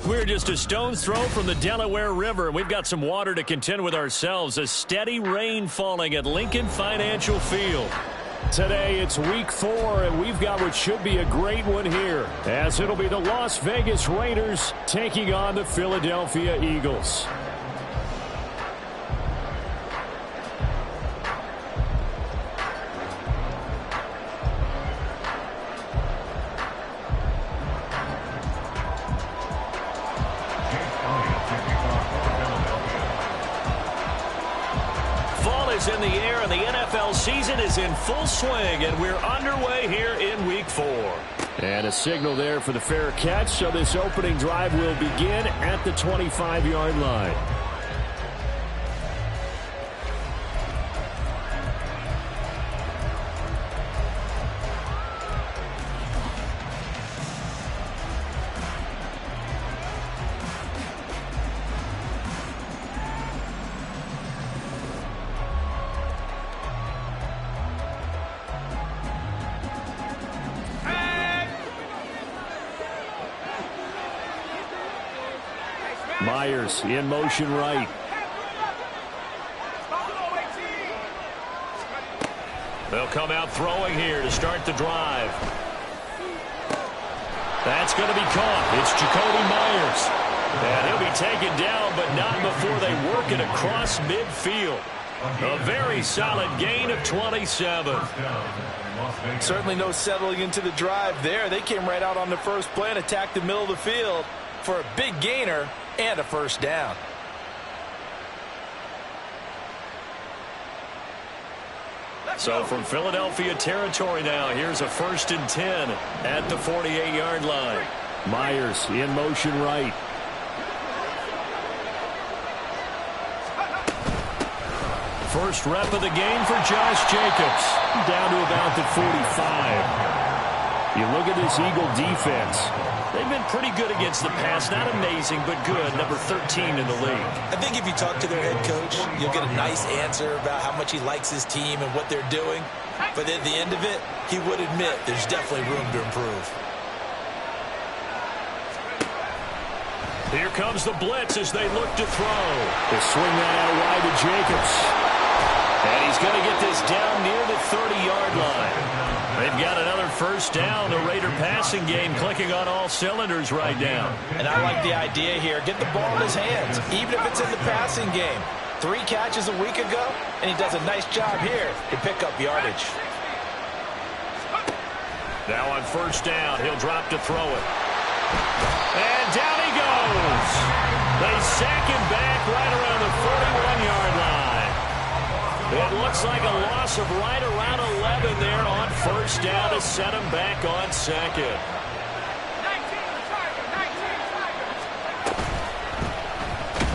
We're just a stone's throw from the Delaware River. We've got some water to contend with ourselves. A steady rain falling at Lincoln Financial Field. Today it's week 4, and we've got what should be a great one here, as it'll be the Las Vegas Raiders taking on the Philadelphia Eagles. In the air, and the NFL season is in full swing, and we're underway here in week 4. And a signal there for the fair catch, so this opening drive will begin at the 25-yard line. Myers in motion right. They'll come out throwing here to start the drive. That's going to be caught. It's Jacoby Myers. And he'll be taken down, but not before they work it across midfield. A very solid gain of 27. Certainly no settling into the drive there. They came right out on the first play and attacked the middle of the field for a big gainer and a first down. So from Philadelphia territory now, here's a 1st and 10 at the 48-yard line. Myers in motion right. First rep of the game for Josh Jacobs. Down to about the 45. You look at this Eagle defense. They've been pretty good against the pass. Not amazing, but good. Number 13 in the league. I think if you talk to their head coach, you'll get a nice answer about how much he likes his team and what they're doing. But at the end of it, he would admit there's definitely room to improve. Here comes the blitz as they look to throw. They swing that out wide to Jacobs. And he's going to get this down near the 30-yard line. They've got another first down. The Raider passing game clicking on all cylinders right now. And I like the idea here. Get the ball in his hands, even if it's in the passing game. 3 catches a week ago, and he does a nice job here to pick up yardage. Now on first down, he'll drop to throw it. And down he goes. They sack him back right around the 41-yard line. It looks like a loss of right around 11 there on first down to set him back on second.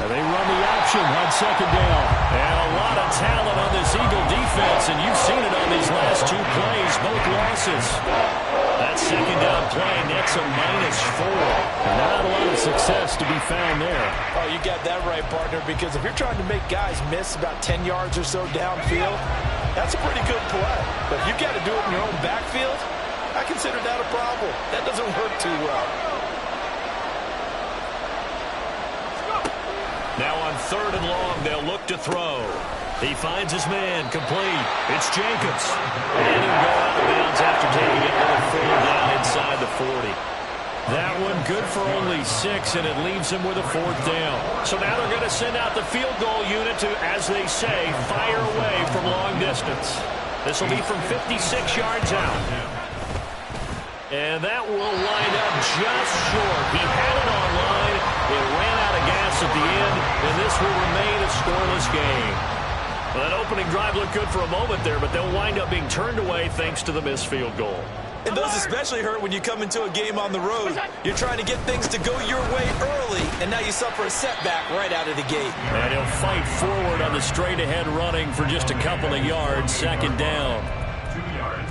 And they run the option on second down. And a lot of talent on this Eagle defense, and you've seen it on these last two plays, both losses. That second down play nets a -4. And not a lot of success to be found there. Oh, you got that right, partner, because if you're trying to make guys miss about 10 yards or so downfield, that's a pretty good play. But if you've got to do it in your own backfield, I consider that a problem. That doesn't work too well. Now on 3rd and long, they'll look to throw. He finds his man, complete. It's Jacobs. And he'll go out of bounds after taking another 4 down inside the 40. That one good for only 6, and it leaves him with a 4th down. So now they're going to send out the field goal unit to, as they say, fire away from long distance. This will be from 56 yards out. And that will line up just short. He had it online. It ran out of gas at the end, and this will remain a scoreless game. Well, that opening drive looked good for a moment there, but they'll wind up being turned away thanks to the missed field goal. And those especially hurt when you come into a game on the road. You're trying to get things to go your way early, and now you suffer a setback right out of the gate. And he'll fight forward on the straight-ahead running for just a couple of yards, 2nd down.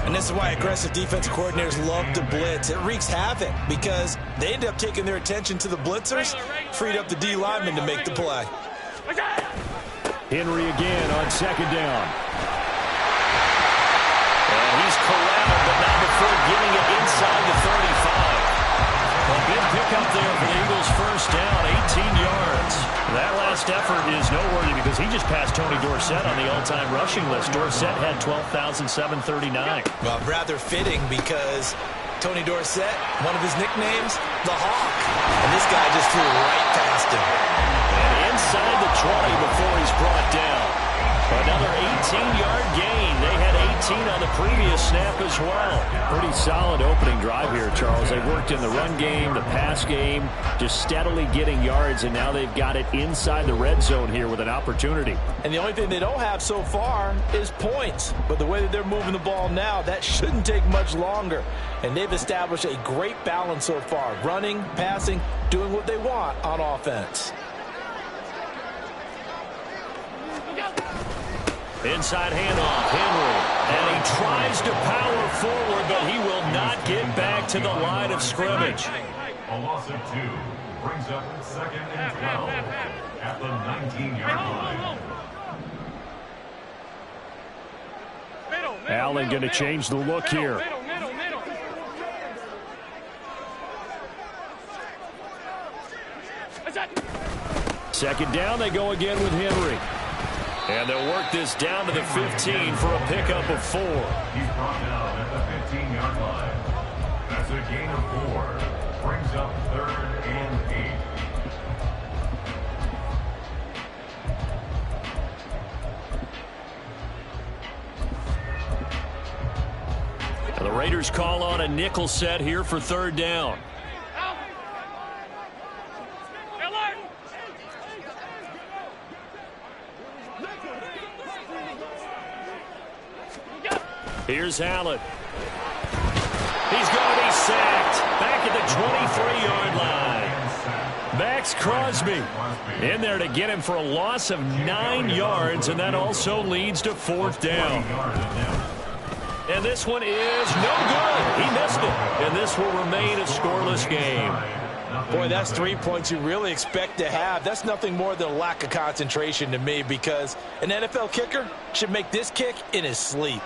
And this is why aggressive defensive coordinators love to blitz. It wreaks havoc because they end up taking their attention to the blitzers, freed up the D lineman to make the play. Henry again on 2nd down. And he's corralled, but not before getting it inside the 35. A big pickup there for the Eagles' 1st down, 18 yards. That last effort is noteworthy because he just passed Tony Dorsett on the all-time rushing list. Dorsett had 12,739. Well, rather fitting because Tony Dorsett, one of his nicknames, the Hawk. And this guy just flew right past him. And inside the 20 before he's brought down. Another 18-yard gain. They had 18 on the previous snap as well. Pretty solid opening drive here, Charles. They worked in the run game, the pass game, just steadily getting yards, and now they've got it inside the red zone here with an opportunity. And the only thing they don't have so far is points. But the way that they're moving the ball now, that shouldn't take much longer. And they've established a great balance so far. Running, passing, doing what they want on offense. Inside handoff, Henry. And he tries to power forward, but he will not get back to the line of scrimmage. A loss of 2 brings up 2nd and 12 at the 19-yard line. Allen going to change the look here. Second down, they go again with Henry. And they'll work this down to the 15 for a pickup of 4. He's brought down at the 15-yard line. That's a gain of 4. Brings up 3rd and 8. Now the Raiders call on a nickel set here for 3rd down. Here's Allen. He's going to be sacked back at the 23-yard line. Max Crosby in there to get him for a loss of 9 yards, and that also leads to 4th down. And this one is no good. He missed it, and this will remain a scoreless game. Boy, that's 3 points you really expect to have. That's nothing more than a lack of concentration to me because an NFL kicker should make this kick in his sleep.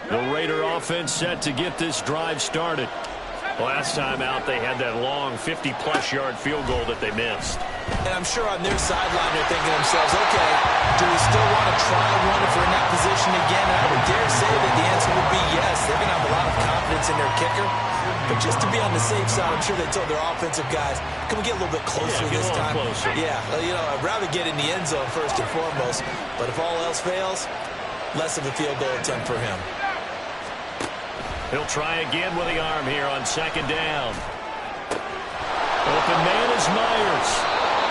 The Raider offense set to get this drive started. Last time out, they had that long 50-plus yard field goal that they missed. And I'm sure on their sideline they're thinking to themselves, okay, do we still want to try one if we're in that position again? And I would dare say that the answer would be yes. They're going to have a lot of confidence in their kicker. But just to be on the safe side, I'm sure they told their offensive guys, can we get a little bit closer this time? Closer. Yeah, you know, I'd rather get in the end zone first and foremost. But if all else fails, less of a field goal attempt for him. He'll try again with the arm here on 2nd down. Open man is Myers.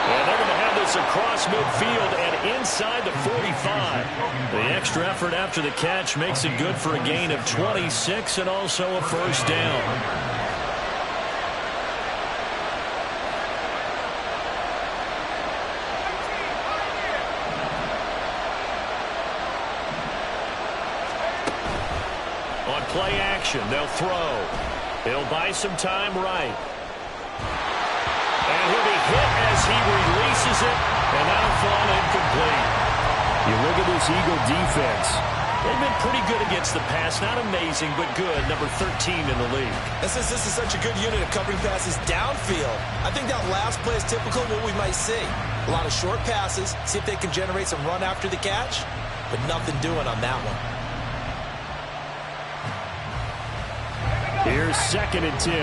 And they're going to have this across midfield and inside the 45. The extra effort after the catch makes it good for a gain of 26 and also a first down. On play action, they'll throw. He'll buy some time right. And he'll be hit as he releases it, and that'll fall incomplete. You look at this Eagle defense. They've been pretty good against the pass. Not amazing, but good. Number 13 in the league. And since this is such a good unit of covering passes downfield, I think that last play is typical of what we might see. A lot of short passes, see if they can generate some run after the catch, but nothing doing on that one. Here's 2nd and 10.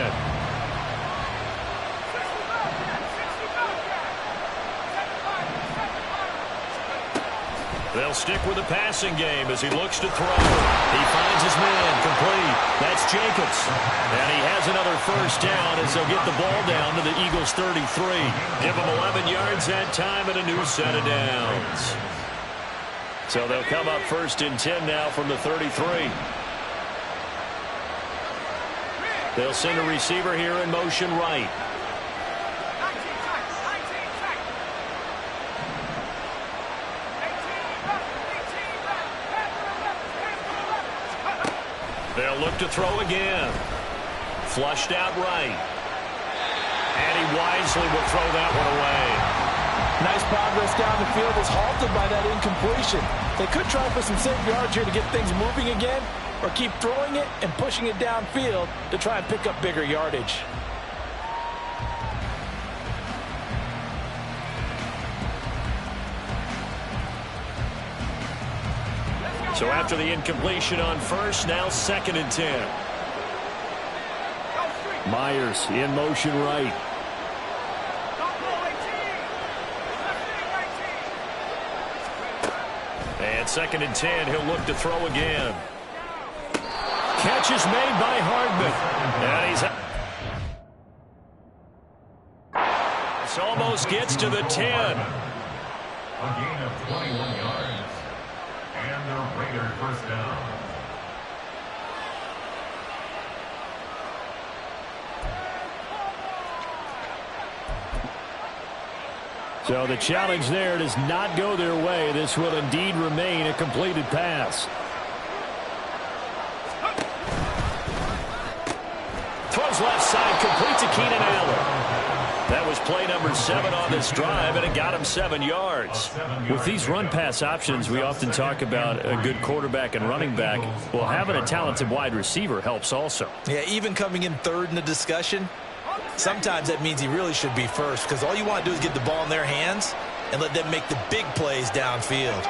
They'll stick with the passing game as he looks to throw. He finds his man complete. That's Jacobs. And he has another first down as they'll get the ball down to the Eagles' 33. Give them 11 yards that time and a new set of downs. So they'll come up 1st and 10 now from the 33. They'll send a receiver here in motion right. They'll look to throw again. Flushed out right. And he wisely will throw that one away. Nice progress down the field was halted by that incompletion. They could try for some safe yards here to get things moving again, or keep throwing it and pushing it downfield to try and pick up bigger yardage. So after the incompletion on first, now 2nd and 10. Myers in motion right. And 2nd and 10, he'll look to throw again. Catch is made by Hardman. And he's this almost gets to the 10. A gain of 21 yards. And the Raiders first down. So the challenge there does not go their way. This will indeed remain a completed pass. Throws left side, complete to Keenan Allen. That was play number 7 on this drive, and it got him 7 yards. With these run-pass options, we often talk about a good quarterback and running back. Well, having a talented wide receiver helps also. Yeah, even coming in 3rd in the discussion, sometimes that means he really should be first, because all you want to do is get the ball in their hands and let them make the big plays downfield.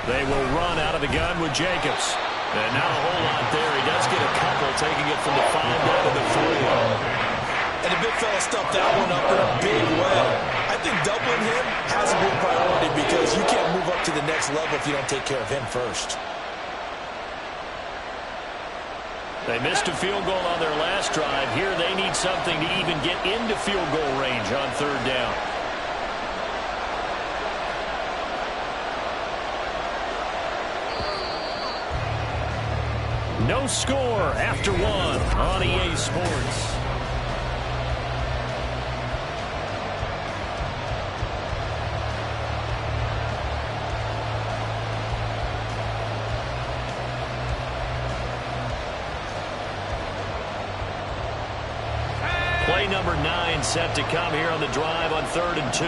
They will run out of the gun with Jacobs. And not a whole lot there. He does get a couple, taking it from the 5 down to the 3. And the big fella stuffed that one up in a big way. I think doubling him has to be a priority because you can't move up to the next level if you don't take care of him first. They missed a field goal on their last drive. Here they need something to even get into field goal range on 3rd down. No score after 1 on EA Sports. Play number 9 set to come here on the drive on 3rd and 2.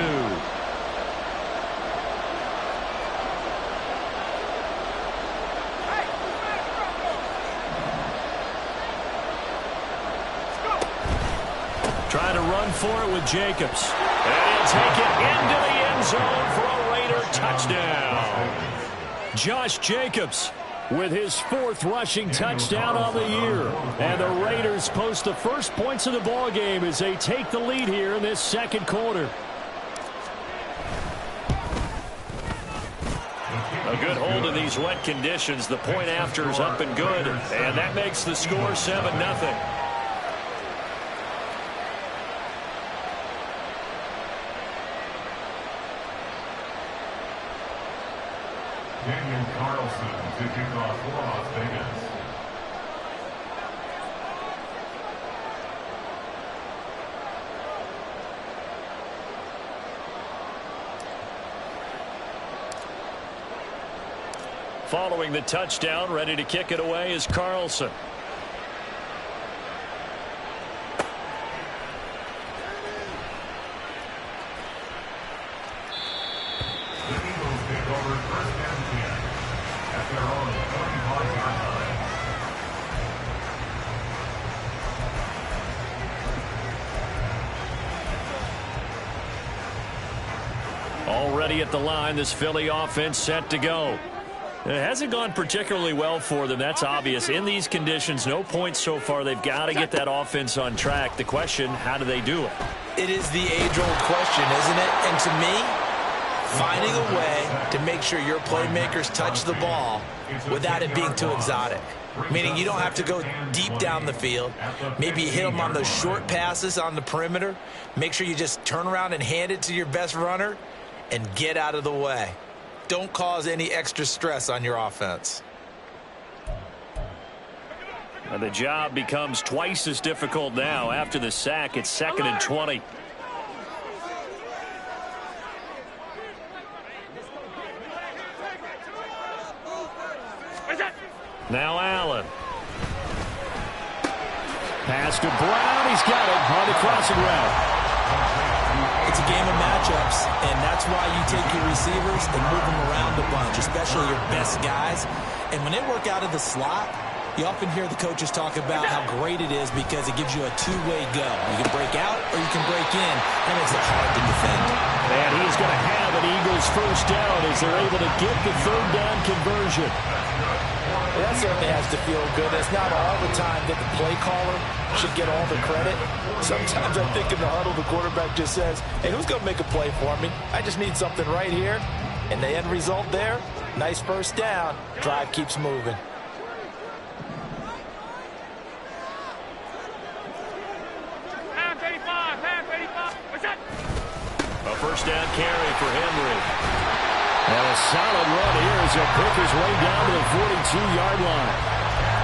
Trying to run for it with Jacobs. And he'll take it into the end zone for a Raider touchdown. Josh Jacobs with his 4th rushing touchdown on the year. And the Raiders post the first points of the ball game as they take the lead here in this 2nd quarter. A good hold in these wet conditions. The point after is up and good. And that makes the score 7-0. Johnson to kick off for Las Vegas. Following the touchdown, ready to kick it away is Carlson. The Eagles take over first and 10 at their own 25-yard line. Already at the line, this Philly offense set to go. It hasn't gone particularly well for them. That's obvious. In these conditions, no points so far. They've got to get that offense on track. The question, how do they do it? It is the age-old question, isn't it? And to me, finding a way to make sure your playmakers touch the ball without it being too exotic. Meaning you don't have to go deep down the field. Maybe hit them on those short passes on the perimeter. Make sure you just turn around and hand it to your best runner and get out of the way. Don't cause any extra stress on your offense. And the job becomes twice as difficult now. After the sack, it's 2nd and 20. Now Allen. Pass to Brown. He's got it on the crossing route. It's a game of matchups, and that's why you take your receivers and move them around a bunch, especially your best guys. And when they work out of the slot, you often hear the coaches talk about how great it is because it gives you a two-way go. You can break out or you can break in. That makes it hard to defend. And he's going to have an Eagles first down as they're able to get the third down conversion. That certainly has to feel good. It's not all the time that the play caller should get all the credit. Sometimes I think in the huddle, the quarterback just says, hey, who's going to make a play for me? I just need something right here. And the end result there, nice first down. Drive keeps moving. A first down carry for Henry. And a solid run here as he'll pick his way down to the 42-yard line.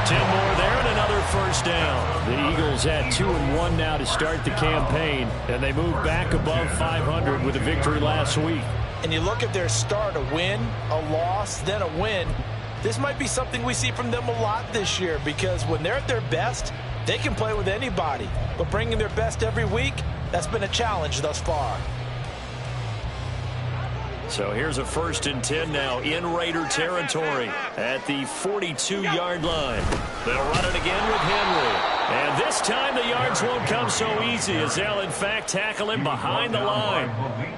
10 more there and another first down. The Eagles at 2-1 now to start the campaign, and they move back above 500 with a victory last week. And you look at their start, a win, a loss, then a win. This might be something we see from them a lot this year because when they're at their best, they can play with anybody. But bringing their best every week, that's been a challenge thus far. So here's a 1st and 10 now in Raider territory at the 42-yard line. They'll run it again with Henry. And this time the yards won't come so easy as they'll in fact tackle him behind the line.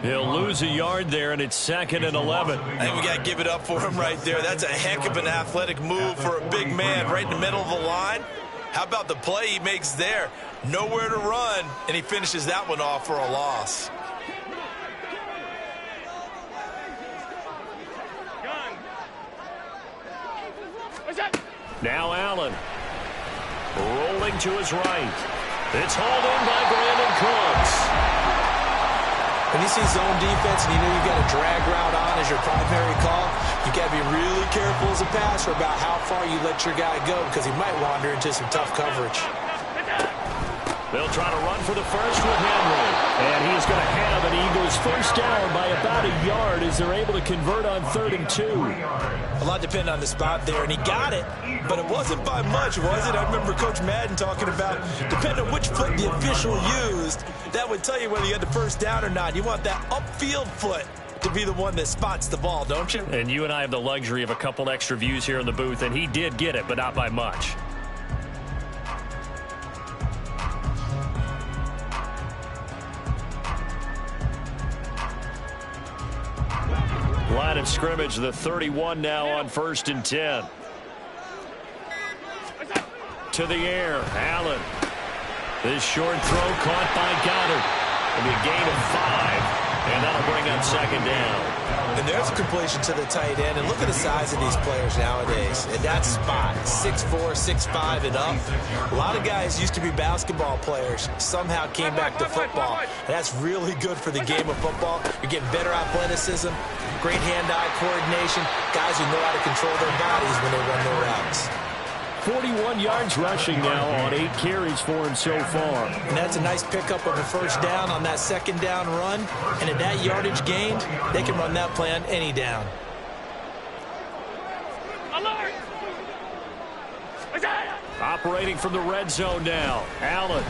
He'll lose a yard there, and it's 2nd and 11. I think we got to give it up for him right there. That's a heck of an athletic move for a big man right in the middle of the line. How about the play he makes there? Nowhere to run, and he finishes that one off for a loss. Now Allen. Rolling to his right. It's hauled in by Brandon Cooks. When you see zone defense and you know you got a drag route on as your primary call, you got to be really careful as a passer about how far you let your guy go because he might wander into some tough coverage. They'll try to run for the first with Henry. And he's going to have an Eagles first down by about a yard as they're able to convert on 3rd and 2. A lot depended on the spot there, and he got it, but it wasn't by much, was it? I remember Coach Madden talking about, depending on which foot the official used, that would tell you whether you had the first down or not. You want that upfield foot to be the one that spots the ball, don't you? And you and I have the luxury of a couple extra views here in the booth, and he did get it, but not by much. Line of scrimmage, the 31 now on 1st and 10. To the air, Allen. This short throw caught by Goddard. It'll be a gain of 5. And that'll bring up second down. And there's a completion to the tight end. And look at the size of these players nowadays. At that spot, 6'4", 6'5", and up. A lot of guys used to be basketball players, somehow came back to football. And that's really good for the game of football. You're getting better athleticism, great hand-eye coordination, guys who know how to control their bodies when they run their routes. 41 yards rushing now on 8 carries for him so far. And that's a nice pickup of a first down on that second down run. And at that yardage gained, they can run that play on any down. Operating from the red zone now. Allen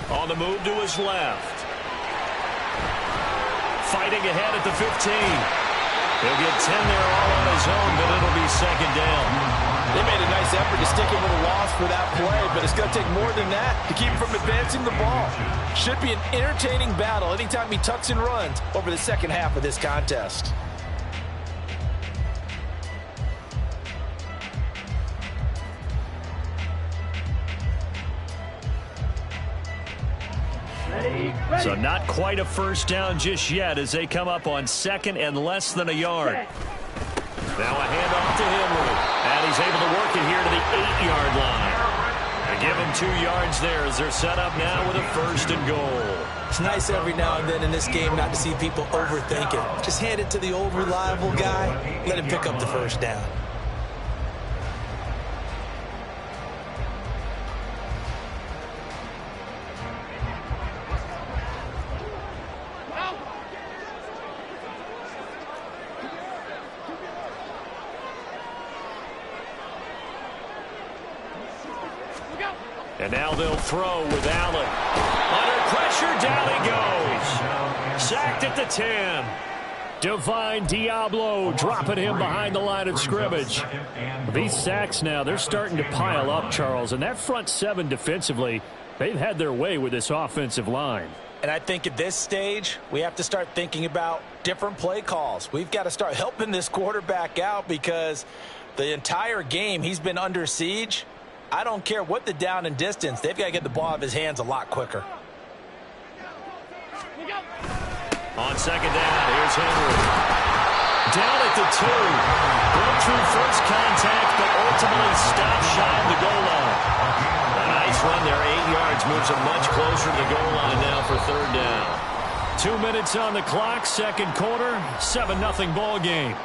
on the move to his left. Fighting ahead at the 15. He'll get 10 there all on his own, but it'll be second down. They made a nice effort to stick him with a loss for that play, but it's going to take more than that to keep him from advancing the ball. Should be an entertaining battle anytime he tucks and runs over the second half of this contest. So not quite a first down just yet as they come up on second and less than a yard. Now a handoff to Henry. And he's able to work it here to the 8-yard line. They give him 2 yards there as they're set up now with a first and goal. It's nice every now and then in this game not to see people overthink it. Just hand it to the old reliable guy. Let him pick up the first down. And now they'll throw with Allen. Under pressure, down he goes. Sacked at the 10. Divine Diablo dropping him behind the line of scrimmage. These sacks now, they're starting to pile up, Charles. And that front seven defensively, they've had their way with this offensive line. And I think at this stage, we have to start thinking about different play calls. We've got to start helping this quarterback out because the entire game he's been under siege. I don't care what the down and distance. They've got to get the ball out of his hands a lot quicker. On second down, here's Henry. Down at the 2. Broke through first contact, but ultimately stopped shy of the goal line. A nice run there, 8 yards. Moves him much closer to the goal line now for third down. 2 minutes on the clock, second quarter, 7-0 ball game.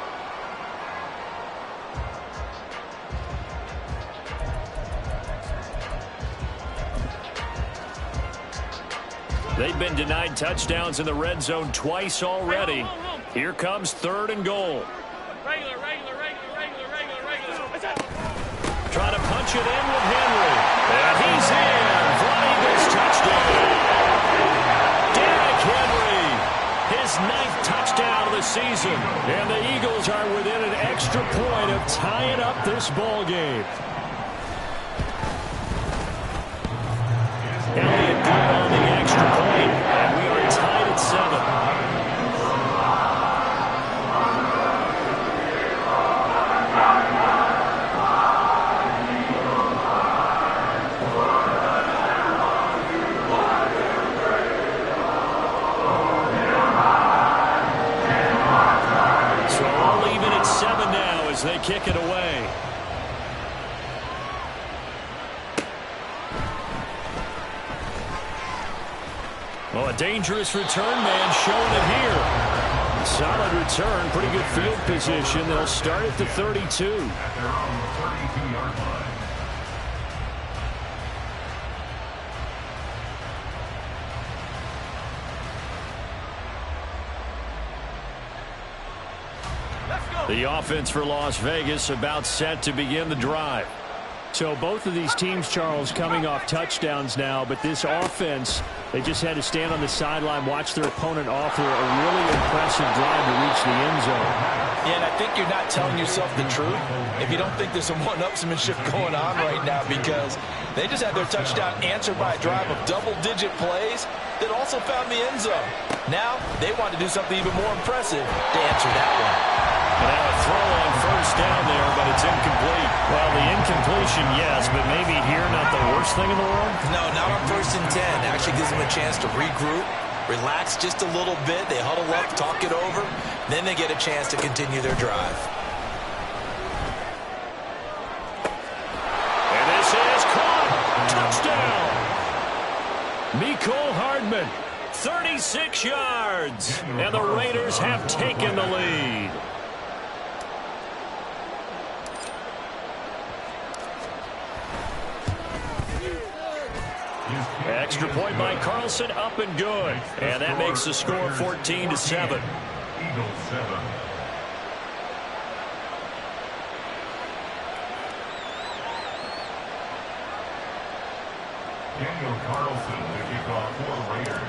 They've been denied touchdowns in the red zone twice already. Here comes third and goal. Regular. Trying to punch it in with Henry. And he's in for an Eagles touchdown. Derrick Henry, his 9th touchdown of the season. And the Eagles are within an extra point of tying up this ball game. Elliott good on the extra point, and we are tied at 7. So all even at 7 now as they kick it away. Well, a dangerous return man showing it here. Solid return, pretty good field position. They'll start at the 32. At their own 32-yard line. The offense for Las Vegas about set to begin the drive. So both of these teams, Charles, coming off touchdowns now, but this offense, they just had to stand on the sideline, watch their opponent offer a really impressive drive to reach the end zone. Yeah, and I think you're not telling yourself the truth if you don't think there's some one-upsmanship going on right now, because they just had their touchdown answered by a drive of double-digit plays that also found the end zone. Now they want to do something even more impressive to answer that one. And now a throw on first down there, but it's incomplete. Well, the incompletion, yes, but maybe here not the worst thing in the world? No, not on 1st and 10. Actually gives them a chance to regroup, relax just a little bit. They huddle up, talk it over. Then they get a chance to continue their drive. And this is caught. Touchdown. Mecole Hardman, 36 yards. And the Raiders have taken the lead. Extra point by Carlson, up and good. And that makes the score 14-7. Eagles 7. Daniel Carlson to kick off for Raiders.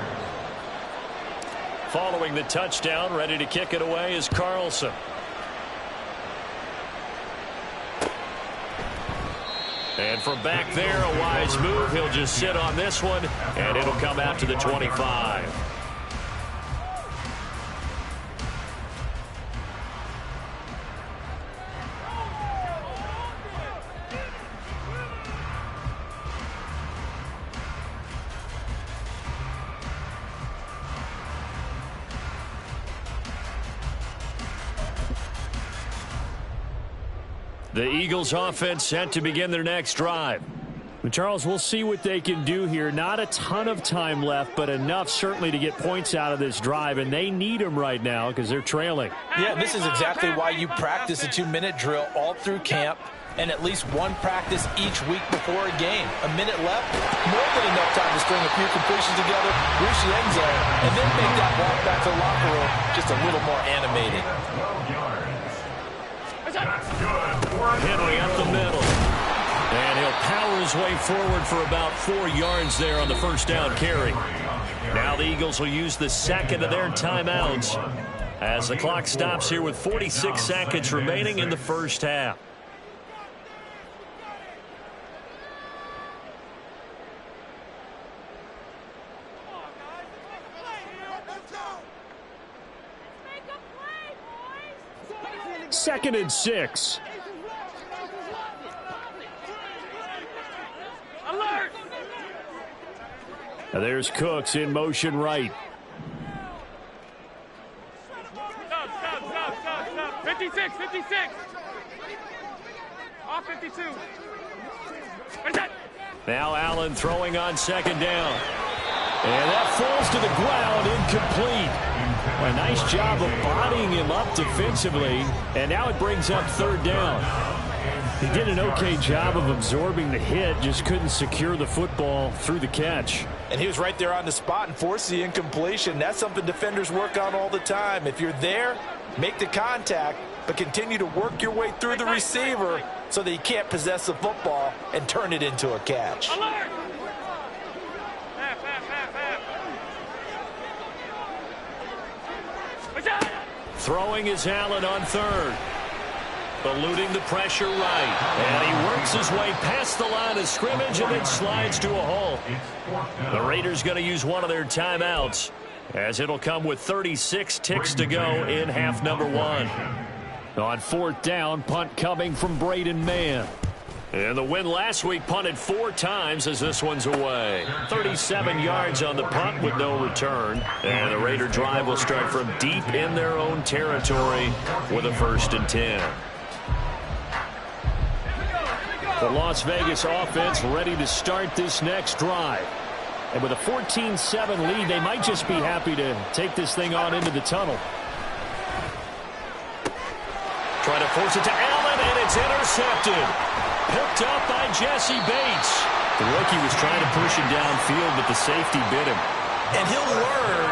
Following the touchdown, ready to kick it away is Carlson. And from back there, a wise move. He'll just sit on this one, and it'll come out to the 25. The Eagles offense set to begin their next drive. Charles, we'll see what they can do here. Not a ton of time left, but enough certainly to get points out of this drive, and they need them right now because they're trailing. Yeah, this is exactly why you practice a 2-minute drill all through camp and at least one practice each week before a game. A minute left, more than enough time to string a few completions together, reach the end zone, and then make that walk back to the locker room just a little more animated. 12 yards. That's good. Henry up the middle. And he'll power his way forward for about 4 yards there on the first down carry. Now the Eagles will use the second of their timeouts as the clock stops here with 46 seconds remaining in the first half. Second and 6. Now there's Cooks in motion right. Stop. 56. Off 52. Now Allen throwing on second down. And that falls to the ground, incomplete. A nice job of bodying him up defensively, and now it brings up third down. He did an okay job of absorbing the hit, just couldn't secure the football through the catch. And he was right there on the spot and forced the incompletion. That's something defenders work on all the time. If you're there, make the contact, but continue to work your way through the receiver so that he can't possess the football and turn it into a catch. Alert! Throwing is Allen on third. Eluding the pressure right. And he works his way past the line of scrimmage and then slides to a halt. The Raiders going to use one of their timeouts as it'll come with 36 ticks to go in half number 1. On fourth down, punt coming from Braden Mann. And the win last week punted 4 times as this one's away. 37 yards on the punt with no return. And the Raider drive will start from deep in their own territory with a 1st and 10. The Las Vegas offense ready to start this next drive. And with a 14-7 lead, they might just be happy to take this thing on into the tunnel. Trying to force it to Allen, and it's intercepted. Picked up by Jesse Bates. The rookie was trying to push him downfield, but the safety bit him. And he'll learn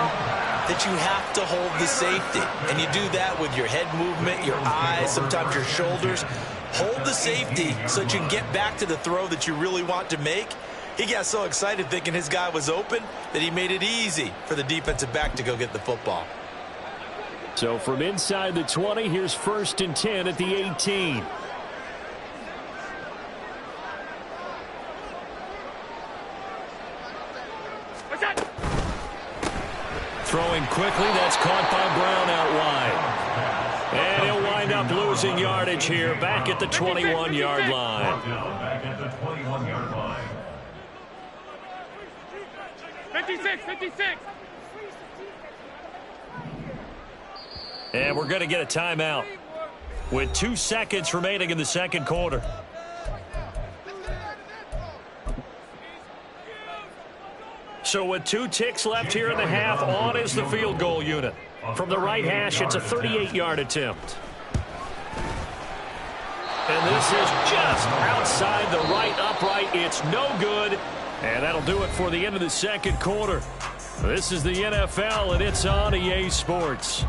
that you have to hold the safety. And you do that with your head movement, your eyes, sometimes your shoulders. Hold the safety so that you can get back to the throw that you really want to make. He got so excited thinking his guy was open that he made it easy for the defensive back to go get the football. So from inside the 20, here's 1st and 10 at the 18. Throwing quickly, that's caught by Brown out wide. And he'll wind up losing yardage here back at the 21-yard line. Back at the 21-yard line. 56. And we're going to get a timeout with 2 seconds remaining in the second quarter. So with 2 ticks left here in the half, on is the field goal unit. From the right hash, it's a 38-yard attempt. And this is just outside the right upright. It's no good. And that'll do it for the end of the second quarter. This is the NFL, and it's on EA Sports.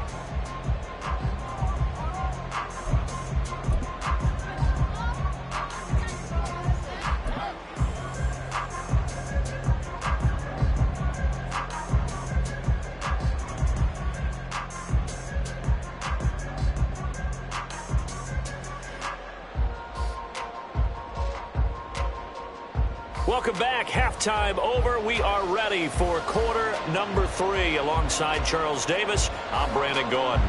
Welcome back. Halftime over. We are ready for quarter number 3. Alongside Charles Davis, I'm Brandon Gaudin.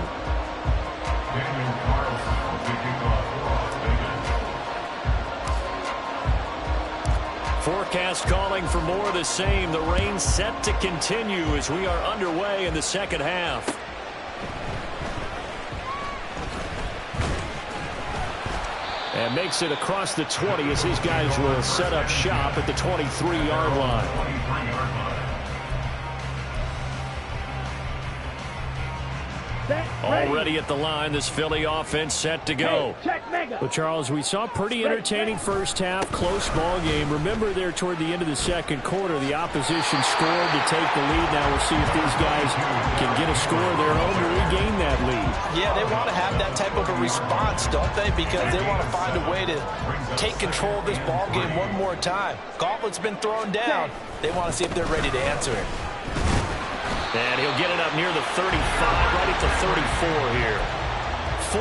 Daniel Carlson will be kickoff for Las Vegas. Forecast calling for more of the same. The rain set to continue as we are underway in the second half. And makes it across the 20 as these guys will set up shop at the 23-yard line. Already at the line, this Philly offense set to go. Well, Charles, we saw pretty entertaining first half, close ball game. Remember there toward the end of the second quarter, the opposition scored to take the lead. Now we'll see if these guys can get a score of their own to regain that lead. Yeah, they want to have that type of a response, don't they? Because they want to find a way to take control of this ball game one more time. Gauntlet's been thrown down. They want to see if they're ready to answer it. And he'll get it up near the 35, right at the 34 here.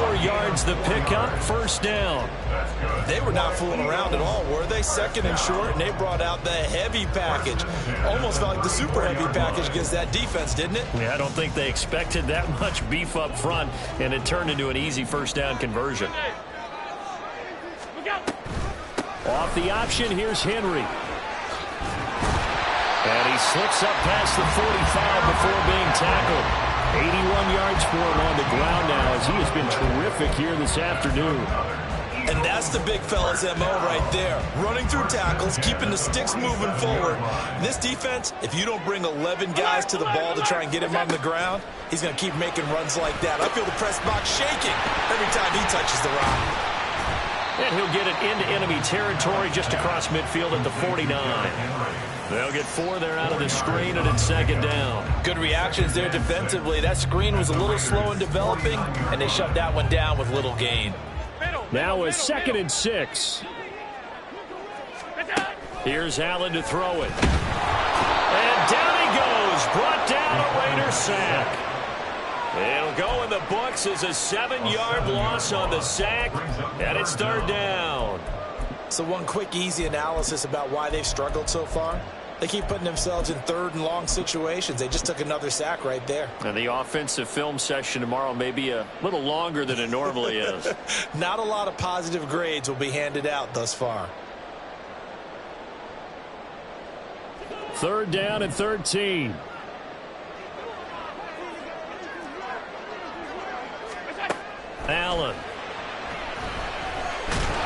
4 yards the pickup, first down. They were not fooling around at all, were they? Second and short, and they brought out the heavy package. Almost felt like the super heavy package against that defense, didn't it? Yeah, I don't think they expected that much beef up front, and it turned into an easy first down conversion. Off the option, here's Henry. And he slips up past the 45 before being tackled. 81 yards for him on the ground now as he has been terrific here this afternoon. And that's the big fella's MO right there. Running through tackles, keeping the sticks moving forward. This defense, if you don't bring 11 guys to the ball to try and get him on the ground, he's going to keep making runs like that. I feel the press box shaking every time he touches the rock. And he'll get it into enemy territory just across midfield at the 49. They'll get 4 there out of the screen, and it's second down. Good reactions there defensively. That screen was a little slow in developing, and they shut that one down with little gain. Now a 2nd and 6. Here's Allen to throw it. And down he goes. Brought down, a Raider sack. It'll go in the books as a 7-yard loss on the sack, and it's third down. So one quick, easy analysis about why they've struggled so far. They keep putting themselves in third and long situations. They just took another sack right there. And the offensive film session tomorrow may be a little longer than it normally is. Not a lot of positive grades will be handed out thus far. Third down and 13. Allen.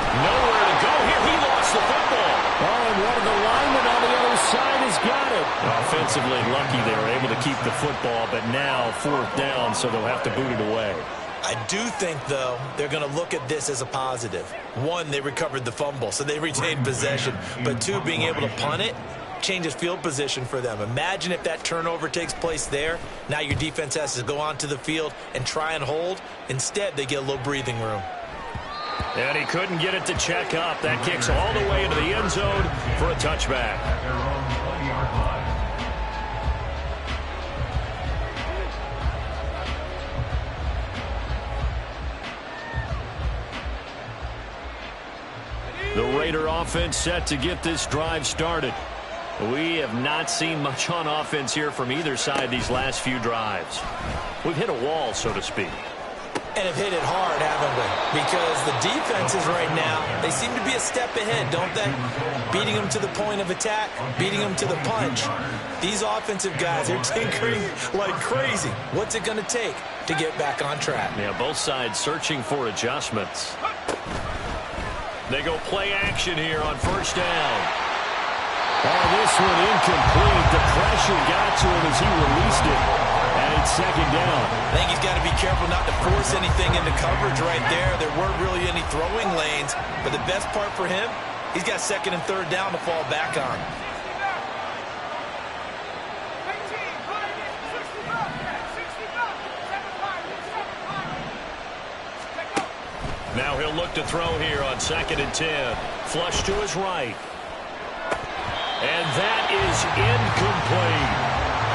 Nowhere to go here. He lost the football. Oh, and one of the linemen on the other side has got it. Offensively lucky they were able to keep the football, but now 4th down, so they'll have to boot it away. I do think, though, they're going to look at this as a positive. 1, they recovered the fumble, so they retained possession. But 2, being able to punt it changes field position for them. Imagine if that turnover takes place there. Now your defense has to go onto the field and try and hold. Instead, they get a little breathing room. And he couldn't get it to check up. That kicks all the way into the end zone for a touchback. At their own 20-yard line. The Raider offense set to get this drive started. We have not seen much on offense here from either side these last few drives. We've hit a wall, so to speak. and have hit it hard, haven't we? Because the defenses right now, they seem to be a step ahead, don't they? Beating them to the point of attack, beating them to the punch. These offensive guys are tinkering like crazy. What's it going to take to get back on track? Yeah, both sides searching for adjustments. They go play action here on first down. Oh, this one incomplete. The pressure got to him as he released it. And it's second down. I think he's got to be careful not to force anything into coverage right there. There weren't really any throwing lanes. But the best part for him, he's got second and third down to fall back on. Now he'll look to throw here on 2nd and 10. Flush to his right. And that is incomplete.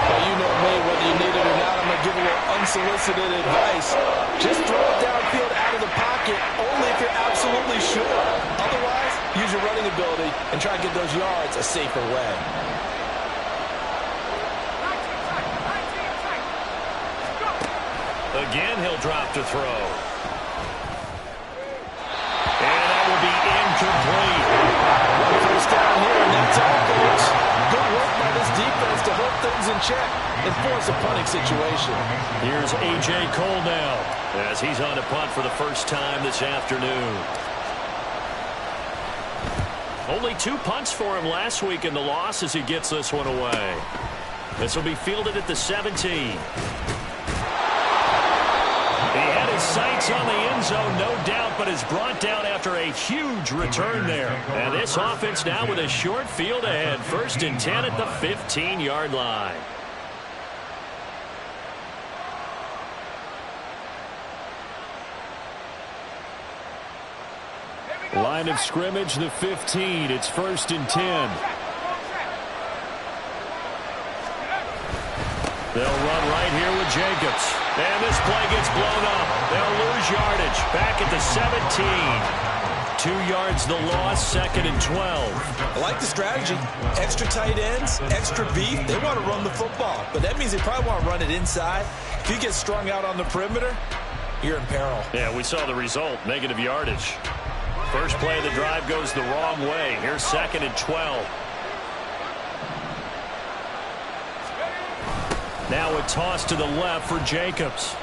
Well, you know me, whether you need it or not, I'm going to give a little unsolicited advice. Just throw it downfield out of the pocket, only if you're absolutely sure. Otherwise, use your running ability and try to get those yards a safer way. Again, he'll drop to throw. And that will be incomplete. First down here, and that's all, folks. Good work by this defense to hold things in check and force a punting situation. Here's A.J. Cole now as he's on to punt for the first time this afternoon. Only 2 punts for him last week in the loss as he gets this one away. This will be fielded at the 17. He had his sights on the end zone, no doubt, but is brought down after a huge return there. And this offense now with a short field ahead. 1st and 10 at the 15-yard line. Line of scrimmage, the 15. It's 1st and 10. They'll run right here with Jacobs. And this play gets blown up. They'll lose yardage. Back at the 17. 2 yards the loss, 2nd and 12. I like the strategy. Extra tight ends, extra beef. They want to run the football. But that means they probably want to run it inside. If you get strung out on the perimeter, you're in peril. Yeah, we saw the result. Negative yardage. First play of the drive goes the wrong way. Here's 2nd and 12. Now a toss to the left for Jacobs.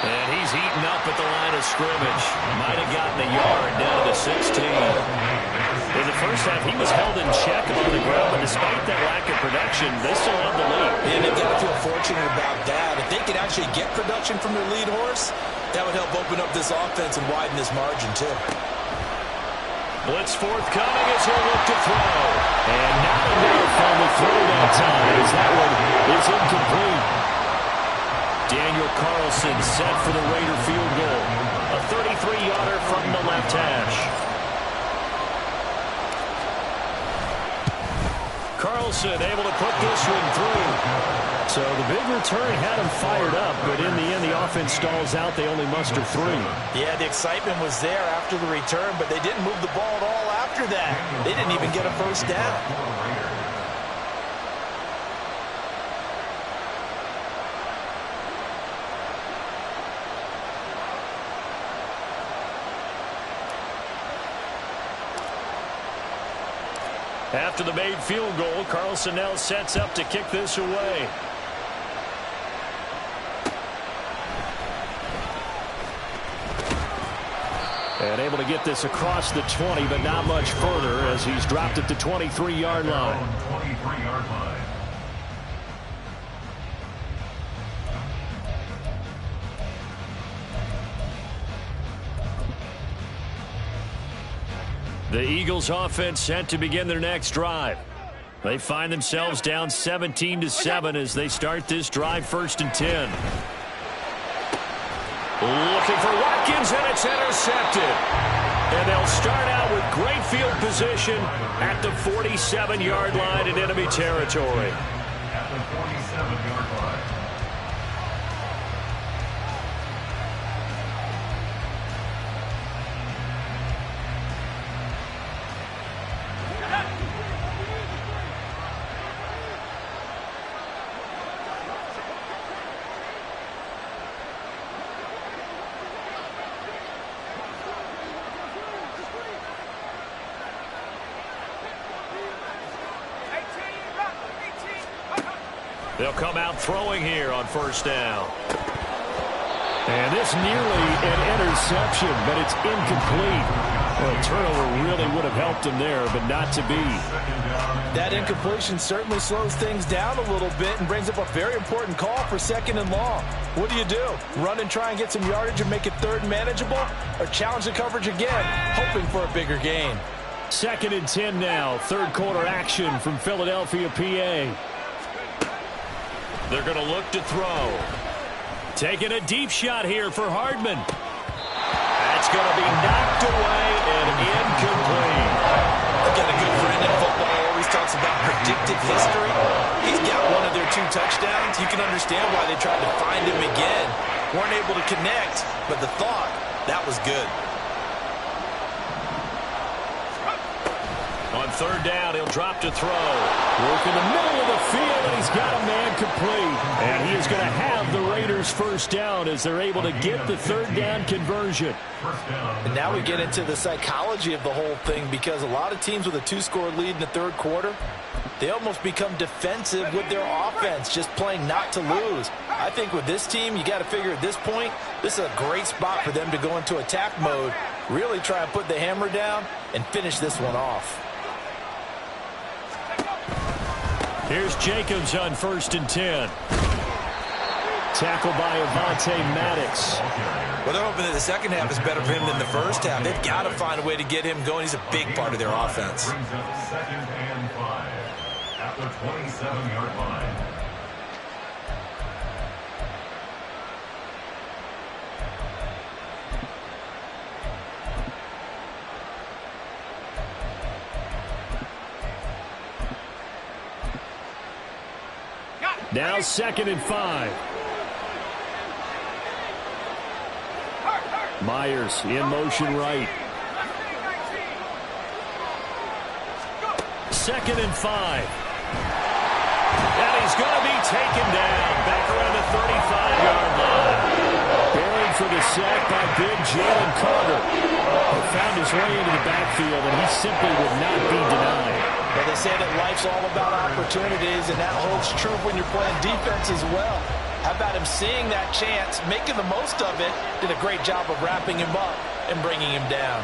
And he's eaten up at the line of scrimmage. Might have gotten a yard down to the 16. In the first half, he was held in check on the ground, but despite that lack of production, they still have the lead. And they've got to feel fortunate about that. If they could actually get production from their lead horse, that would help open up this offense and widen this margin, too. Blitz forthcoming as he'll look to throw. And not enough on the throw that time as that one is incomplete. Daniel Carlson set for the Raider field goal. A 33-yarder from the left hash. Carlson able to put this one through. So the big return had him fired up, but in the end, the offense stalls out. They only muster 3. Yeah, the excitement was there after the return, but they didn't move the ball at all after that. They didn't even get a first down. After the made field goal, Carlson now sets up to kick this away. And able to get this across the 20, but not much further as he's dropped at the 23-yard line. 23-yard line. The Eagles offense set to begin their next drive. They find themselves down 17-7 as they start this drive, 1st and 10. Looking for Watkins, and it's intercepted. And they'll start out with great field position at the 47-yard line in enemy territory. At the 47-yard line. They'll come out throwing here on first down. And this nearly an interception, but it's incomplete. Well, a turnover really would have helped him there, but not to be. That incompletion certainly slows things down a little bit and brings up a very important call for 2nd and long. What do? Run and try and get some yardage and make it 3rd and manageable? Or challenge the coverage again, hoping for a bigger gain? 2nd and 10 now. 3rd quarter action from Philadelphia, PA. They're going to look to throw. Taking a deep shot here for Hardman. That's going to be knocked away and incomplete. I've got a good friend in football who always talks about predictive history. He's got one of their 2 touchdowns. You can understand why they tried to find him again. Weren't able to connect, but the thought, that was good. On 3rd down, he'll drop to throw. Work in the middle of the field, and he's got a man complete. And he is going to have the Raiders first down as they're able to get the 3rd down conversion. And now we get into the psychology of the whole thing, because a lot of teams with a 2-score lead in the 3rd quarter, they almost become defensive with their offense, just playing not to lose. I think with this team, you got to figure at this point, this is a great spot for them to go into attack mode, really try and put the hammer down and finish this one off. Here's Jacobs on 1st and 10. Tackled by Avonte Maddox. Well, they're hoping that the second half is better for him than the first half. They've got to find a way to get him going. He's a big part of their offense. Brings up 2nd and 5 at the 27-yard line. Now 2nd and 5. Myers in motion right. 2nd and 5. And he's going to be taken down back around the 35-yard line. Buried for the sack by big Jalen Carter. He found his way into the backfield, and he simply would not be denied. Well, they say that life's all about opportunities, and that holds true when you're playing defense as well. How about him seeing that chance, making the most of it, did a great job of wrapping him up and bringing him down.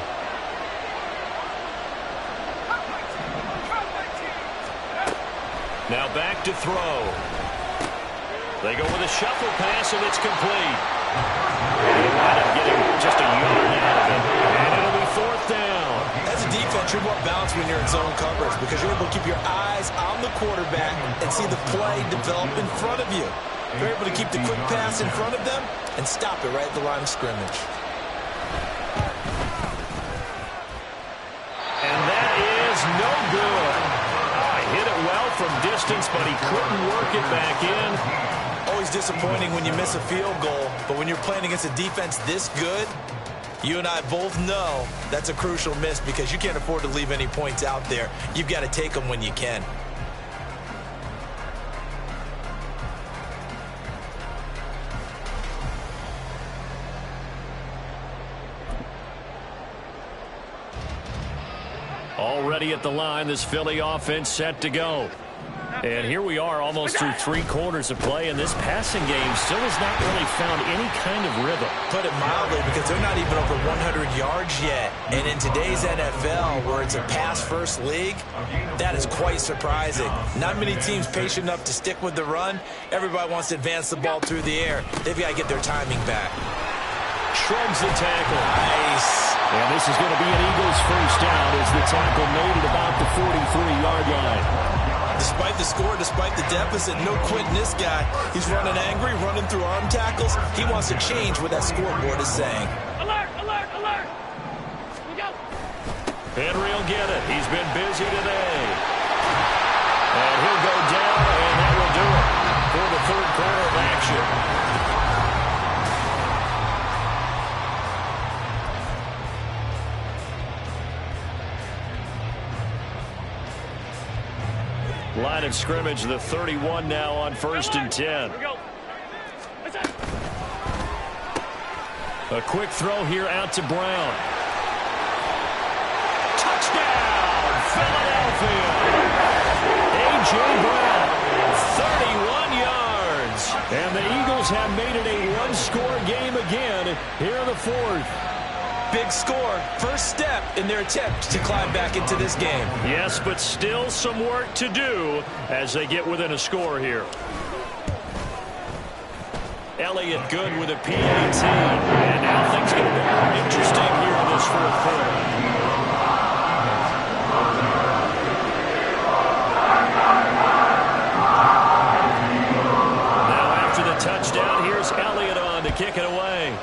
Now back to throw. They go with a shuffle pass, and it's complete. And he wound up getting just a yard out of it. And it'll be 4th down. As a defense, you're more balanced when you're in zone coverage because you're able to keep your eyes on the quarterback and see the play develop in front of you. You're able to keep the quick pass in front of them and stop it right at the line of scrimmage. And that is no good. Hit it well from distance, but he couldn't work it back in. Always disappointing when you miss a field goal, but when you're playing against a defense this good, you and I both know that's a crucial miss because you can't afford to leave any points out there. You've got to take them when you can. Already at the line, this Philly offense set to go. And here we are almost through 3 quarters of play, and this passing game still has not really found any kind of rhythm. Put it mildly, because they're not even over 100 yards yet. And in today's NFL, where it's a pass-first league, that is quite surprising. Not many teams patient enough to stick with the run. Everybody wants to advance the ball through the air. They've got to get their timing back. Shrugs the tackle. Nice. And this is going to be an Eagles first down as the tackle made at about the 43-yard line. Despite the score, despite the deficit, no quitting this guy. He's running angry, running through arm tackles. He wants to change what that scoreboard is saying. Alert, alert, alert. We go. Henry will get it. He's been busy today. And he'll go down, and that will do it for the 3rd quarter of action. Line of scrimmage, the 31 now on 1st and 10. A quick throw here out to Brown. Touchdown, Philadelphia. A.J. Brown, 31 yards. And the Eagles have made it a one-score game again here in the fourth. Big score. First step in their attempt to climb back into this game. Yes, but still some work to do as they get within a score here. Elliott good with a PAT. And now things get a bit more interesting here in this fourth quarter. Now after the touchdown, here's Elliott on to kick it away.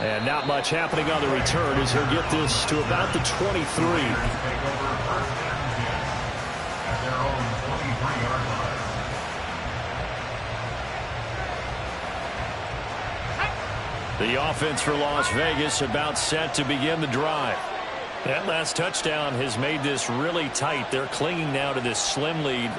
And not much happening on the return as he'll get this to about the 23. The offense for Las Vegas about set to begin the drive. That last touchdown has made this really tight. They're clinging now to this slim lead.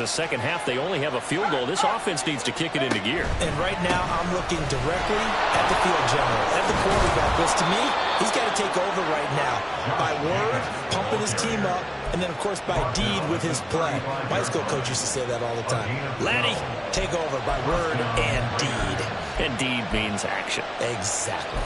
Second half, they only have a field goal. This offense needs to kick it into gear. And right now, I'm looking directly at the field general, at the quarterback, because to me, he's got to take over right now. By word, pumping his team up, and then, of course, by deed with his play. My high school coach used to say that all the time. Lanny, take over by word and deed. And deed means action. Exactly.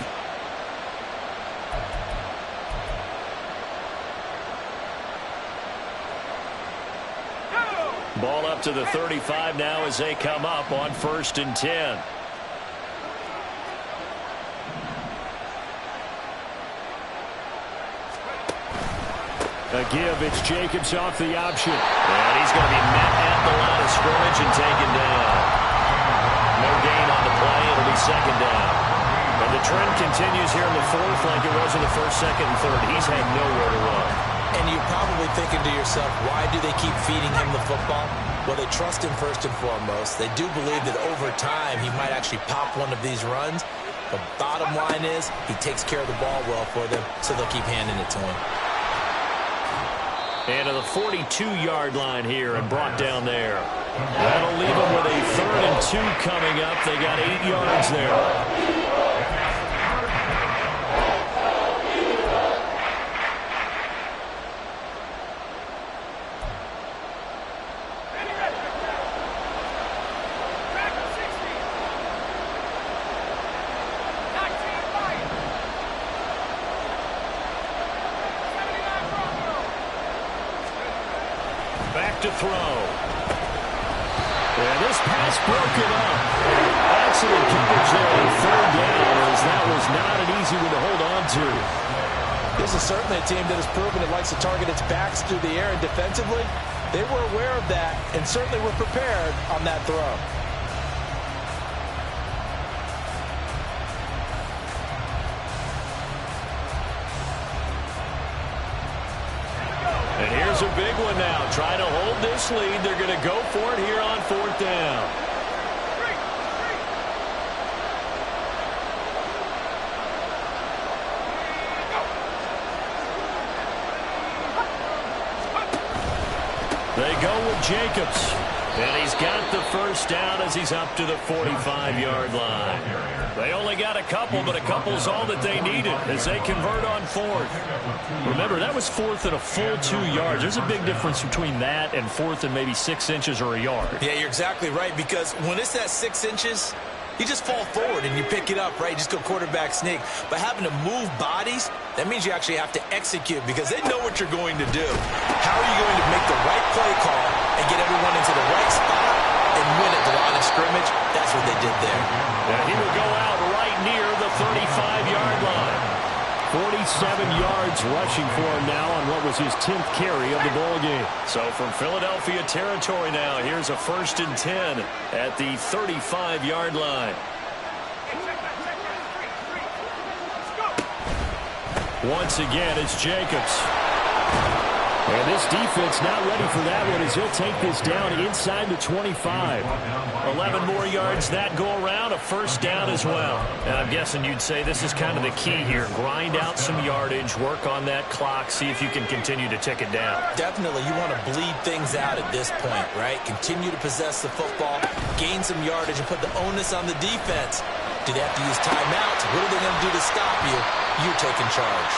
Ball up to the 35 now as they come up on 1st and 10. A give, it's Jacobs off the option. And he's going to be met at the line of scrimmage and taken down. No gain on the play, it'll be 2nd down. And the trend continues here in the fourth like it was in the 1st, 2nd, and 3rd. He's had nowhere to run. And you're probably thinking to yourself, why do they keep feeding him the football? Well, they trust him first and foremost. They do believe that over time he might actually pop one of these runs. The bottom line is he takes care of the ball well for them, so they'll keep handing it to him. And to the 42-yard line here and brought down there. That'll leave them with a 3rd and 2 coming up. They got 8 yards there. To throw. And this pass broken up. Excellent coverage there on 3rd down, as that was not an easy one to hold on to. This is certainly a team that has proven it likes to target its backs through the air, and defensively, they were aware of that and certainly were prepared on that throw. And here's a big one now. Trying to hold this lead. They're going to go for it here on 4th down. They go with Jacobs. And he's got the 1st down as he's up to the 45-yard line. They only got a couple, but a couple's all that they needed as they convert on 4th. Remember, that was 4th and a full 2 yards. There's a big difference between that and 4th and maybe 6 inches or a yard. Yeah, you're exactly right, because when it's that 6 inches, you just fall forward and you pick it up, right? You just go quarterback sneak. But having to move bodies, that means you actually have to execute because they know what you're going to do. How are you going to make the right play call and get everyone into the right spot and win at the line of scrimmage? That's what they did there. And he will go out right near the 35-yard line. 47 yards rushing for him now on what was his 10th carry of the ball game. So from Philadelphia territory now, here's a 1st and 10 at the 35-yard line. Once again, it's Jacobs. And this defense not ready for that one as he'll take this down inside the 25. 11 more yards that go around, a 1st down as well. And I'm guessing you'd say this is kind of the key here. Grind out some yardage, work on that clock, see if you can continue to tick it down. Definitely, you want to bleed things out at this point, right? Continue to possess the football, gain some yardage, and put the onus on the defense. Do they have to use timeouts? What are they going to do to stop you? You're taking charge.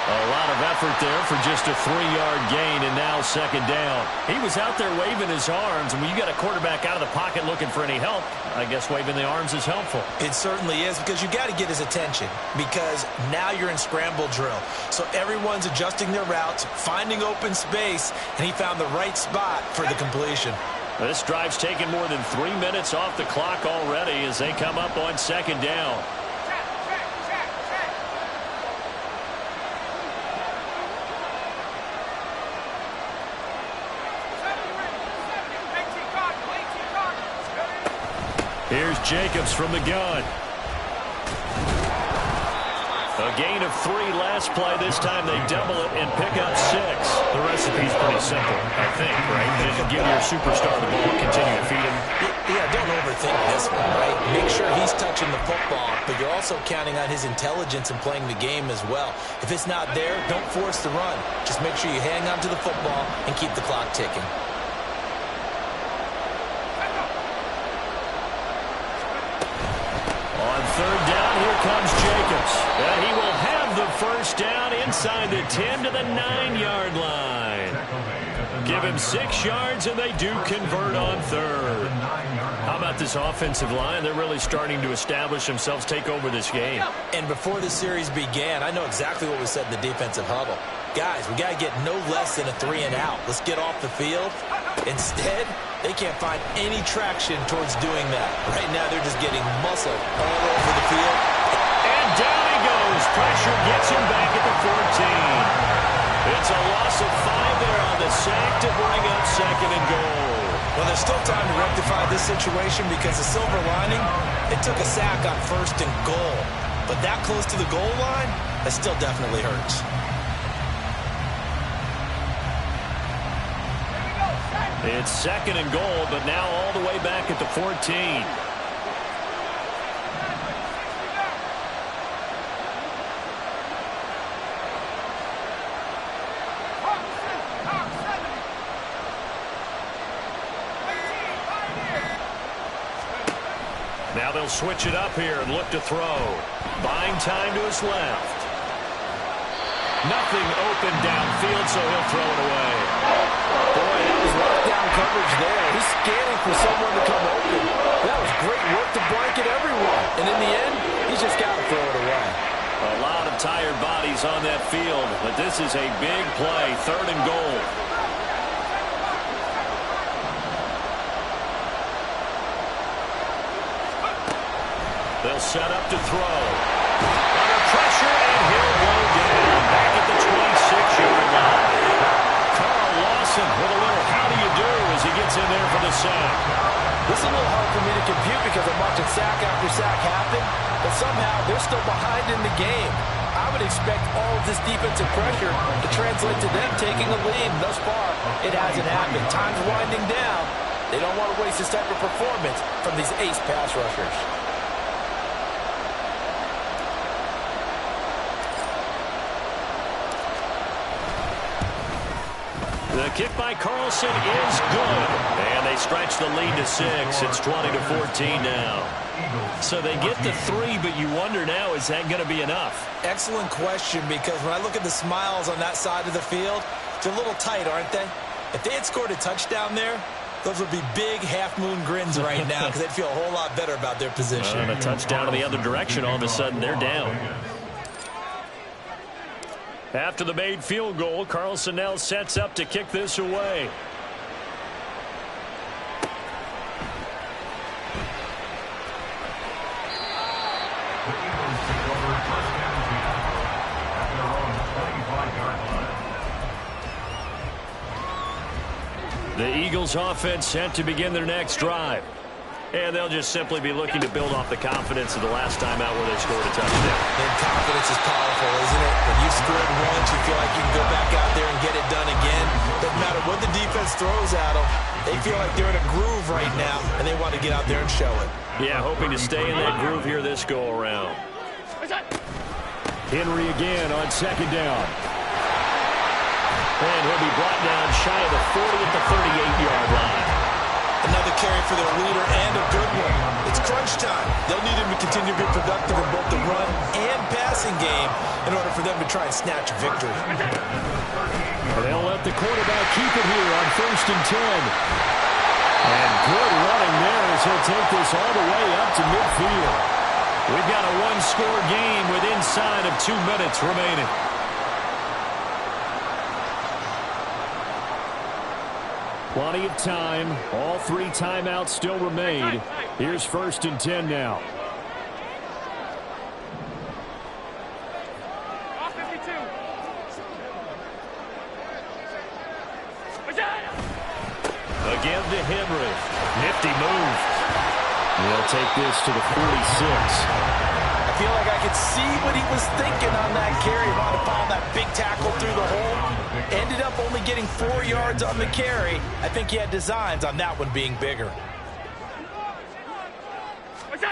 A lot of effort there for just a 3-yard gain, and now second down. He was out there waving his arms, and when you got a quarterback out of the pocket looking for any help, I guess waving the arms is helpful. It certainly is, because you got to get his attention, because now you're in scramble drill. So everyone's adjusting their routes, finding open space, and he found the right spot for the completion. This drive's taken more than 3 minutes off the clock already as they come up on second down. Here's Jacobs from the gun. A gain of 3 last play. This time they double it and pick up 6. The recipe's pretty simple, I think, right? Just give your superstar the ball, continue to feed him. Yeah, don't overthink this one, right? Make sure he's touching the football, but you're also counting on his intelligence and playing the game as well. If it's not there, don't force the run. Just make sure you hang on to the football and keep the clock ticking. On third down, here comes Jacobs. And he will have the first down inside the 10 to the 9-yard line. Give him 6 yards, and they do convert on third. How about this offensive line? They're really starting to establish themselves, take over this game. And before the series began, I know exactly what was said in the defensive huddle. Guys, we got to get no less than a 3-and-out. Let's get off the field. Instead, they can't find any traction towards doing that. Right now, they're just getting muscle all over the field. And down he goes. Pressure gets him back at the 14. It's a loss of 5 there on the sack to bring up second and goal. Well, there's still time to rectify this situation because the silver lining, it took a sack on first and goal. But that close to the goal line, that still definitely hurts. It's second and goal, but now all the way back at the 14. Now they'll switch it up here and look to throw. Buying time to his left. Nothing open downfield, so he'll throw it away. Boy, that was lockdown coverage there. He's scanning for someone to come open. That was great work to blanket everyone. And in the end, he's just got to throw it away. A lot of tired bodies on that field, but this is a big play, third and goal. They'll set up to throw. Under pressure, and he'll go down back at the 26-yard line. Carl Lawson with a little how do you do as he gets in there for the sack. This is a little hard for me to compute because I'm watching sack after sack happen, but somehow they're still behind in the game. I would expect all of this defensive pressure to translate to them taking a lead. Thus far, it hasn't happened. Time's winding down. They don't want to waste this type of performance from these ace pass rushers. The kick by Carlson is good. And they stretch the lead to 6. It's 20-14 now. So they get the 3, but you wonder now, is that going to be enough? Excellent question, because when I look at the smiles on that side of the field, they're a little tight, aren't they? If they had scored a touchdown there, those would be big half-moon grins right now because they'd feel a whole lot better about their position. And a touchdown in the other direction, all of a sudden they're down. After the made field goal, Carlson now sets up to kick this away. The Eagles take over first down at their own 25-yard line. The Eagles offense set to begin their next drive. And they'll just simply be looking to build off the confidence of the last time out where they scored a touchdown. And confidence is powerful, isn't it? When you've scored once, you feel like you can go back out there and get it done again. Doesn't matter what the defense throws at them. They feel like they're in a groove right now, and they want to get out there and show it. Yeah, hoping to stay in that groove here this go-around. Henry again on second down. And he'll be brought down shy of the 40 at the 38-yard line. Another carry for their leader, and a good one. It's crunch time. They'll need him to continue to be productive in both the run and pass passing game in order for them to try and snatch a victory. They'll let the quarterback keep it here on 1st and 10. And good running there as he'll take this all the way up to midfield. We've got a one-score game with inside of 2 minutes remaining. Plenty of time. All 3 timeouts still remain. Here's 1st and 10 now. Again to Henry. Nifty move. He'll take this to the 46. I feel like I could see what he was thinking on that carry. He wanted to follow that big tackle through the hole. Ended up only getting 4 yards on the carry. I think he had designs on that one being bigger.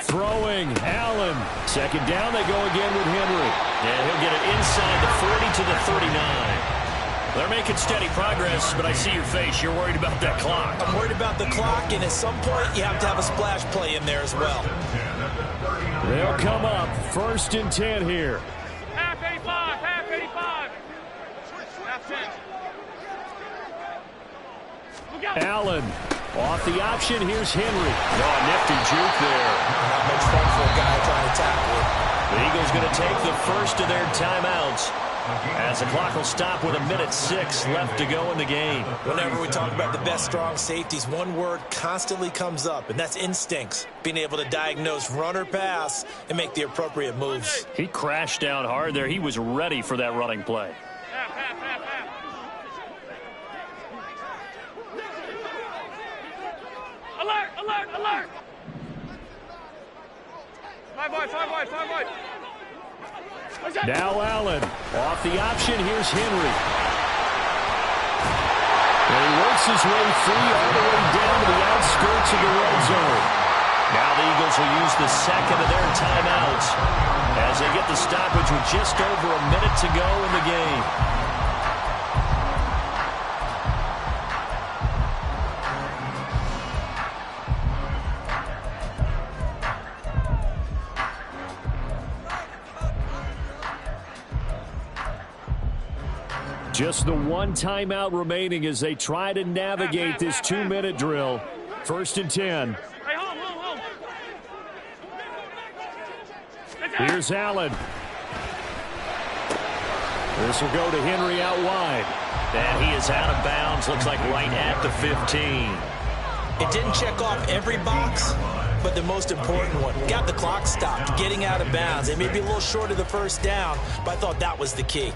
Throwing, Allen. 2nd down, they go again with Henry. And he'll get it inside the 40 to the 39. They're making steady progress, but I see your face. You're worried about that clock. I'm worried about the clock, and at some point, you have to have a splash play in there as well. They'll come up 1st and 10 here. Half 85, half 85. Half 10. Allen off the option. Here's Henry. Oh, nifty juke there. Not much fun for a guy trying to tackle it. The Eagles going to take the first of their timeouts as the clock will stop with 1:06 left to go in the game. Whenever we talk about the best strong safeties, one word constantly comes up, and that's instincts. Being able to diagnose run or pass and make the appropriate moves. He crashed down hard there. He was ready for that running play. Half, half, half, half. Alert, alert, alert. 5 wide, 5 wide, 5 wide. Now Allen off the option. Here's Henry. And he works his way free all the way down to the outskirts of the red zone. Now the Eagles will use the second of their timeouts as they get the stoppage with just over a minute to go in the game. Just the 1 timeout remaining as they try to navigate this 2-minute drill. 1st and 10. Hey, home. Here's Allen. This will go to Henry out wide. And he is out of bounds. Looks like right at the 15. It didn't check off every box, but the most important one. Got the clock stopped, getting out of bounds. They may be a little short of the 1st down, but I thought that was the key.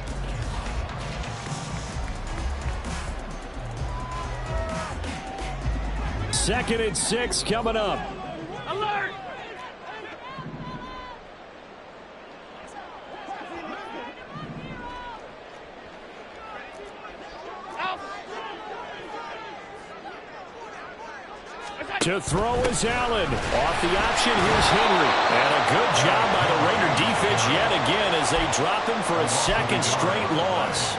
Second and 6 coming up. Alert. Out. To throw is Allen. Off the option, here's Henry. And a good job by the Raider defense yet again as they drop him for a 2nd straight loss.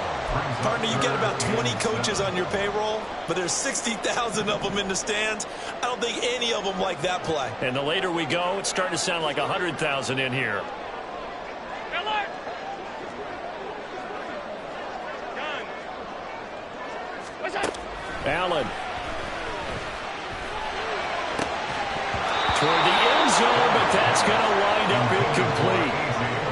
Partner, you get about 20 coaches on your payroll, but there's 60,000 of them in the stands. I don't think any of them like that play. And the later we go, it's starting to sound like 100,000 in here. Alert. Gun. What's that? Allen. Toward the end zone, but that's going to wind up incomplete.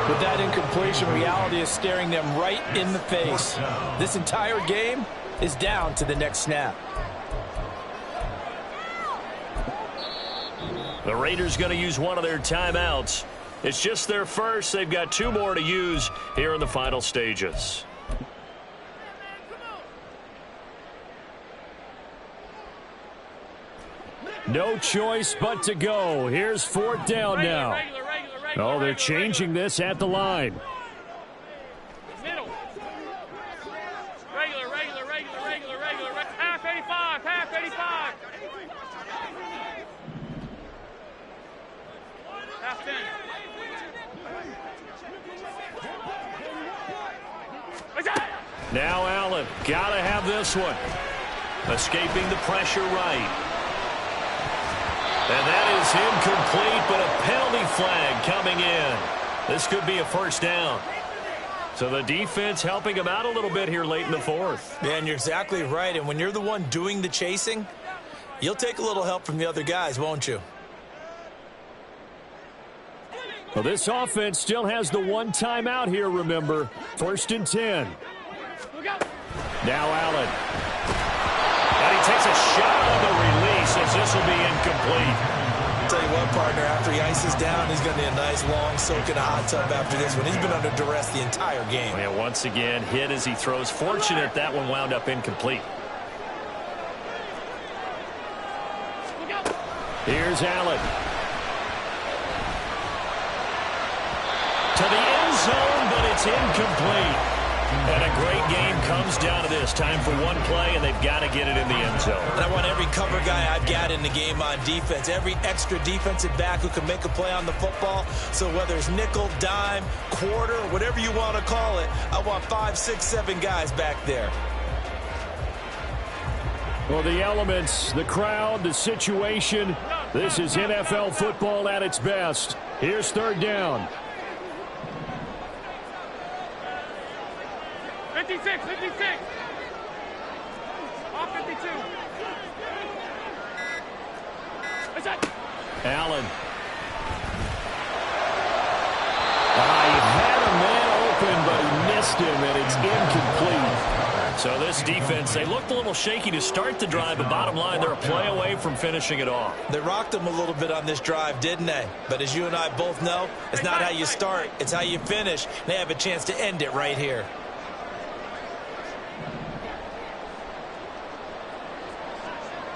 With that incompletion, reality is staring them right in the face. This entire game is down to the next snap. The Raiders going to use one of their timeouts. It's just their first. They've got 2 more to use here in the final stages. No choice but to go. Here's 4th down now. Regular. Oh, they're changing this at the line. Middle. Regular. Half 85, half 85. Half 10. Now Allen, gotta have this one. Escaping the pressure right. And that is incomplete, but a penalty flag coming in. This could be a first down. So the defense helping him out a little bit here late in the fourth. Yeah, and you're exactly right. And when you're the one doing the chasing, you'll take a little help from the other guys, won't you? Well, this offense still has the one timeout here, remember. 1st and 10. Now Allen. And he takes a shot on the release as this will be incomplete. Tell you what, partner, after he ices down, he's going to need a nice long soak in a hot tub after this one. He's been under duress the entire game. And once again, hit as he throws. Fortunate that one wound up incomplete. Here's Allen. To the end zone, but it's incomplete. And a great game comes down to this. Time for one play, and they've got to get it in the end zone. And I want every cover guy I've got in the game on defense, every extra defensive back who can make a play on the football. So whether it's nickel, dime, quarter, whatever you want to call it, I want 5, 6, 7 guys back there. Well, the elements, the crowd, the situation, this is NFL football at its best. Here's 3rd down. 56, 56. Off 52. What's that? Allen. He had a man open, but he missed him, and it's incomplete. So this defense, they looked a little shaky to start the drive, but bottom line, they're a play away from finishing it off. They rocked them a little bit on this drive, didn't they? But as you and I both know, it's not how you start, it's how you finish. They have a chance to end it right here.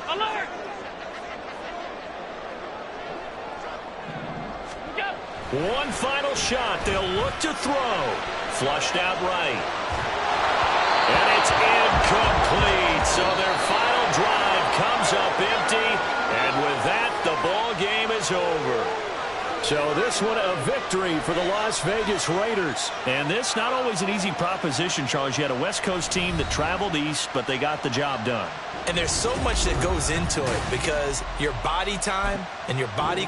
Alert! One final shot. They'll look to throw. Flushed out right. And it's incomplete. So their final drive comes up empty. And with that, the ball game is over. So this one a victory for the Las Vegas Raiders. And this not always an easy proposition, Charles. You had a West Coast team that traveled east, but they got the job done. And there's so much that goes into it because your body time and your body